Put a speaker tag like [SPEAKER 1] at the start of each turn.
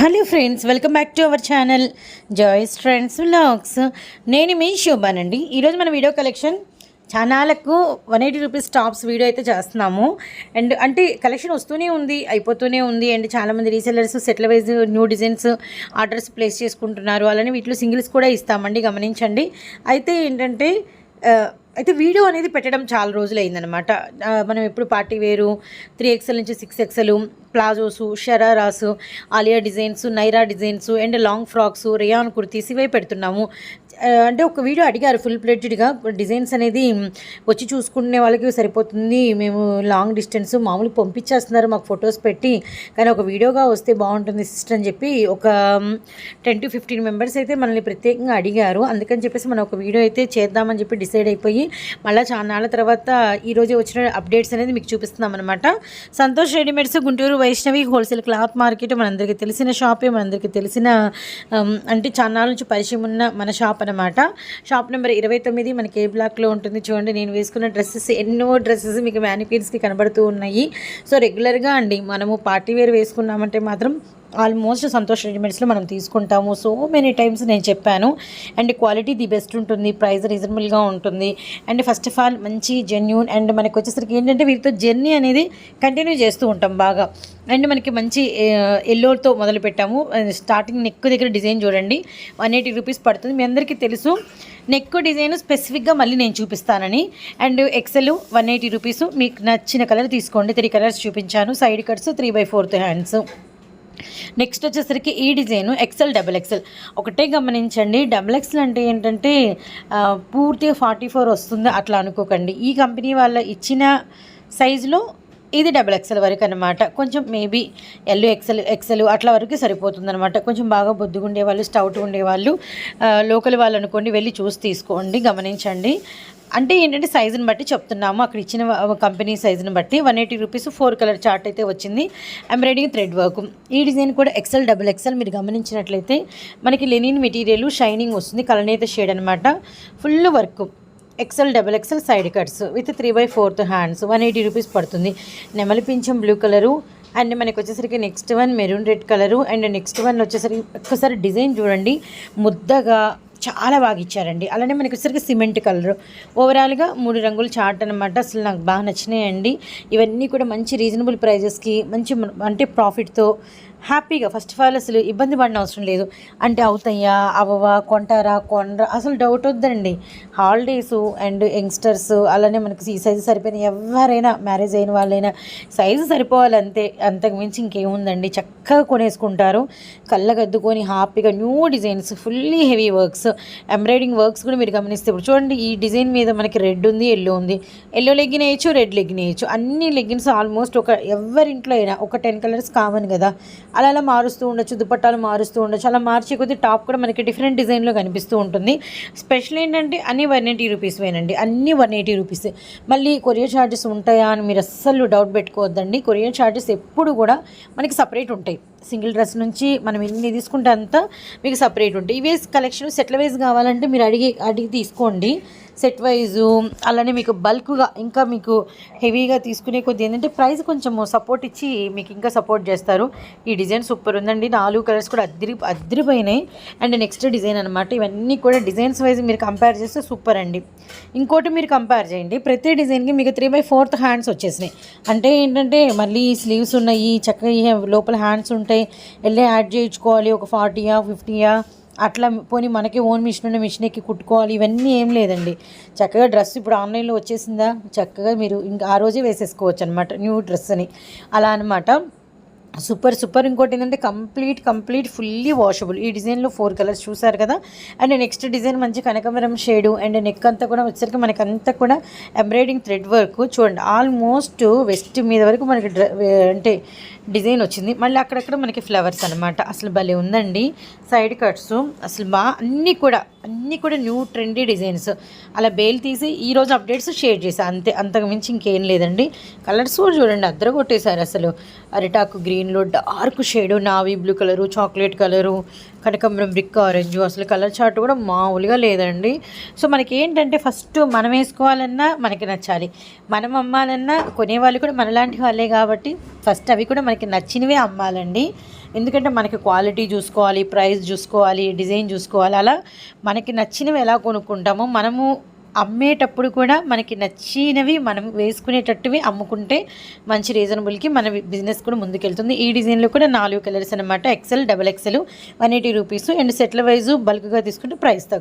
[SPEAKER 1] Hello friends, welcome back to our channel Joy's trends vlogs. నేను మీ శోభానండి. ఈరోజు మన వీడియో కలెక్షన్ ఛానల్కు 180 రూపీస్ టాప్స్ వీడియో అయితే చేస్తున్నాము. అండ్ అంటే కలెక్షన్ వస్తూనే ఉంది, అయిపోతూనే ఉంది. అండ్ చాలామంది resellers settle wise new designs orders place చేసుకుంటున్నారు. అలానే వీటిలో సింగిల్స్ కూడా ఇస్తామండి, గమనించండి. అయితే ఏంటంటే అయితే వీడియో అనేది పెట్టడం చాలా రోజులు అయిందనమాట. మనం ఎప్పుడు పార్టీ వేరు 3XL నుంచి 6XL palazzos, shararas, Alia designs, Naira designs and long frocks, rayon kurtis ఇవే పెడుతున్నాము. అంటే ఒక వీడియో అడిగారు ఫుల్ ప్లేటెడ్గా డిజైన్స్ అనేది వచ్చి చూసుకునే వాళ్ళకి సరిపోతుంది, మేము లాంగ్ డిస్టెన్స్ మామూలు పంపించేస్తున్నారు మాకు ఫొటోస్ పెట్టి, కానీ ఒక వీడియోగా వస్తే బాగుంటుంది సిస్టర్ అని చెప్పి ఒక 10 to 15 మెంబర్స్ అయితే మనల్ని ప్రత్యేకంగా అడిగారు. అందుకని చెప్పేసి మనం ఒక వీడియో అయితే చేద్దామని చెప్పి డిసైడ్ అయిపోయి మళ్ళీ చాలా నాళ్ళ తర్వాత ఈరోజు వచ్చిన అప్డేట్స్ అనేది మీకు చూపిస్తున్నాం అనమాట. Santosh readymades, Guntur Vaishnavi wholesale cloth market, మనందరికీ తెలిసిన షాపే, మనందరికీ తెలిసిన అంటే చాలా నాళ్ళ నుంచి పరిచయం ఉన్న మన షాప్ అనమాట. షాప్ నెంబర్ 29 మనకి ఏ బ్లాక్లో ఉంటుంది. చూడండి, నేను వేసుకున్న డ్రెస్సెస్ ఎన్నో డ్రెస్సెస్ మీకు మ్యానిక్యూర్స్కి కనబడుతూ ఉన్నాయి. సో రెగ్యులర్గా అండి మనము పార్టీ వేర్ వేసుకున్నామంటే మాత్రం ఆల్మోస్ట్ సంతోష్ రెడీమేడ్స్లో మనం తీసుకుంటాము. సో మెనీ టైమ్స్ నేను చెప్పాను. అండ్ క్వాలిటీ ది బెస్ట్ ఉంటుంది, ప్రైస్ రీజనబుల్గా ఉంటుంది. అండ్ ఫస్ట్ ఆఫ్ ఆల్ మంచి జెన్యూన్. అండ్ మనకు వచ్చేసరికి ఏంటంటే వీరితో జర్నీ అనేది కంటిన్యూ చేస్తూ ఉంటాం బాగా. అండ్ మనకి మంచి ఎల్లోతో మొదలు పెట్టాము. స్టార్టింగ్ నెక్ దగ్గర డిజైన్ చూడండి, 180 రూపీస్ పడుతుంది. మీ అందరికీ తెలుసు నెక్ డిజైన్ స్పెసిఫిక్గా మళ్ళీ నేను చూపిస్తానని. And XL 180 rupees. మీకు నచ్చిన కలర్ తీసుకోండి. 3 కలర్స్ చూపించాను. Side cuts 3/4 hands. నెక్స్ట్ వచ్చేసరికి ఈ డిజైన్ XL, XXL. ఒకటే గమనించండి, XXL అంటే ఏంటంటే పూర్తిగా 44 వస్తుంది అట్లా అనుకోకండి. ఈ కంపెనీ వాళ్ళ ఇచ్చిన సైజులో ఇది XXL వరకు అనమాట. కొంచెం మేబీ XL అట్లా వరకు సరిపోతుంది అనమాట. కొంచెం బాగా బొద్దుగా ఉండేవాళ్ళు, స్టౌట్ ఉండేవాళ్ళు, లోకల్ వాళ్ళు అనుకోండి, వెళ్ళి చూసి తీసుకోండి, గమనించండి. అంటే ఏంటంటే సైజుని బట్టి చెప్తున్నాము, అక్కడ ఇచ్చిన కంపెనీ సైజుని బట్టి. 180 రూపీస్ 4 కలర్ చార్ట్ అయితే వచ్చింది. Embroidering thread work. ఈ డిజైన్ కూడా XL, XXL. మీరు గమనించినట్లయితే మనకి లెనిన్ మెటీరియల్, షైనింగ్ వస్తుంది, కలనేత షేడ్ అనమాట. Full work. XL, XXL side cuts with 3/4 hands. 180 rupees పడుతుంది. నెమలి పింఛం బ్లూ కలరు. అండ్ మనకి వచ్చేసరికి next one maroon red colour. And next one వచ్చేసరికి ఒక్కసారి డిజైన్ చూడండి, ముద్దగా చాలా బాగా ఇచ్చారండి. అలానే మనకి వచ్చేసరికి సిమెంట్ కలర్. ఓవరాల్గా 3 రంగుల చార్ట్ అనమాట. అసలు నాకు బాగా నచ్చినాయండి. ఇవన్నీ కూడా మంచి రీజనబుల్ ప్రైజెస్కి, మంచి అంటే ప్రాఫిట్తో హ్యాపీగా. ఫస్ట్ ఆఫ్ ఆల్ అసలు ఇబ్బంది పడిన అవసరం లేదు. అంటే అవుతాయా అవవా, కొంటారా కొనరా, అసలు డౌట్ వద్దండి. హాలిడేసు అండ్ యంగ్స్టర్స్, అలానే మనకి ఈ సైజు సరిపోయిన ఎవరైనా, మ్యారేజ్ అయిన వాళ్ళైనా సైజు సరిపోవాలి అంతే, అంతకు మించి ఇంకేముందండి. చక్కగా కొనేసుకుంటారు, కళ్ళగద్దుకొని హ్యాపీగా. New designs, fully heavy works, embroidering works కూడా మీరు గమనిస్తే ఇప్పుడు చూడండి. ఈ డిజైన్ మీద మనకి రెడ్ ఉంది, ఎల్లో ఉంది. ఎల్లో లెగ్గిన్ వేయచ్చు, రెడ్ లెగ్గిన్ వేయచ్చు. అన్ని లెగ్గిన్స్ ఆల్మోస్ట్ ఎవరింట్లో అయినా ఒక 10 కలర్స్ కామన్ కదా, అలా మారుస్తూ ఉండొచ్చు. దుపట్టాలు మారుస్తూ ఉండొచ్చు. అలా మార్చే కొద్దీ టాప్ కూడా మనకి డిఫరెంట్ డిజైన్లో కనిపిస్తూ ఉంటుంది. స్పెషల్ ఏంటంటే అన్నీ 180 రూపీస్ వేనండి, అన్నీ 180 రూపీస్. మళ్ళీ కొరియర్ ఛార్జెస్ ఉంటాయా అని మీరు అస్సలు డౌట్ పెట్టుకోవద్దండి. కొరియర్ ఛార్జెస్ ఎప్పుడు కూడా మనకి సపరేట్ ఉంటాయి. సింగిల్ డ్రెస్ నుంచి మనం ఎన్ని తీసుకుంటే అంతా మీకు సపరేట్ ఉంటాయి. ఇవే కలెక్షన్ సెట్ల వైజ్ కావాలంటే మీరు అడిగి తీసుకోండి, సెట్ వైజు. అలానే మీకు బల్క్గా ఇంకా మీకు హెవీగా తీసుకునే కొద్ది ఏంటంటే ప్రైస్ కొంచెం సపోర్ట్ ఇచ్చి మీకు ఇంకా సపోర్ట్ చేస్తారు. ఈ డిజైన్ సూపర్ ఉందండి. 4 కలర్స్ కూడా అద్దరిపోయినాయి. అండ్ నెక్స్ట్ డిజైన్ అనమాట. ఇవన్నీ కూడా డిజైన్స్ వైజ్ మీరు కంపేర్ చేస్తే సూపర్ అండి. ఇంకోటి మీరు కంపేర్ చేయండి, ప్రతి డిజైన్కి మీకు 3/4 హ్యాండ్స్ వచ్చేసినాయి. అంటే ఏంటంటే మళ్ళీ స్లీవ్స్ ఉన్నాయి, చక్కగా లోపల హ్యాండ్స్ ఉంటాయి, వెళ్ళి యాడ్ చేయించుకోవాలి. ఒక 40యా 50యా అట్లా పోనీ మనకి ఓన్ మిషన్ ఉన్న మిషన్ ఎక్కి కుట్టుకోవాలి, ఇవన్నీ ఏం లేదండి. చక్కగా డ్రెస్ ఇప్పుడు ఆన్లైన్లో వచ్చేసిందా, చక్కగా మీరు ఇంకా ఆ రోజే వేసేసుకోవచ్చు అనమాట న్యూ డ్రెస్ అని, అలా అనమాట. సూపర్. ఇంకోటి ఏంటంటే కంప్లీట్ ఫుల్లీ వాషబుల్. ఈ డిజైన్లో 4 కలర్స్ చూసారు కదా. అండ్ నెక్స్ట్ డిజైన్ మంచి కనకమరం షేడు. అండ్ నెక్ అంతా కూడా వచ్చేసరికి మనకి అంతా కూడా ఎంబ్రాయిడింగ్ థ్రెడ్ వర్క్ చూడండి. ఆల్మోస్ట్ వెస్ట్ మీద వరకు మనకి అంటే డిజైన్ వచ్చింది. మళ్ళీ అక్కడక్కడ మనకి ఫ్లవర్స్ అనమాట. అసలు భలే ఉందండి. సైడ్ కట్స్ అసలు అన్నీ కూడా న్యూ ట్రెండీ డిజైన్స్. అలా బేల్ తీసి ఈరోజు అప్డేట్స్ షేర్ చేశాను అంతే, అంతకు మించి ఇంకేం లేదండి. కలర్స్ కూడా చూడండి, అద్దర కొట్టేశారు అసలు. అరిటాకు గ్రీన్లో dark shade, navy blue colour, chocolate colour, కనకాంబరం బ్రిక్ ఆరెంజ్. అసలు కలర్ చార్ట్ కూడా మామూలుగా లేదండి. సో మనకి ఏంటంటే ఫస్ట్ మనం వేసుకోవాలన్నా మనకి నచ్చాలి, మనం అమ్మాలన్నా కొనేవాళ్ళు కూడా మనలాంటి వాళ్ళే కాబట్టి ఫస్ట్ అవి కూడా మనకి నచ్చినవే అమ్మాలండి. ఎందుకంటే మనకి క్వాలిటీ చూసుకోవాలి, ప్రైస్ చూసుకోవాలి, డిజైన్ చూసుకోవాలి. అలా మనకి నచ్చినవి ఎలా కొనుక్కుంటామో మనము అమ్మేటప్పుడు కూడా మనకి నచ్చినవి మనం వేసుకునేటట్టువి అమ్ముకుంటే మంచి రీజనబుల్కి మన బిజినెస్ కూడా ముందుకెళ్తుంది. ఈ డిజైన్లో కూడా 4 కలర్స్ అనమాట, XL, XXL, 180 రూపీస్. అండ్ సెట్ల వైజు బల్క్గా తీసుకుంటే ప్రైస్ తగ్గుతుంది.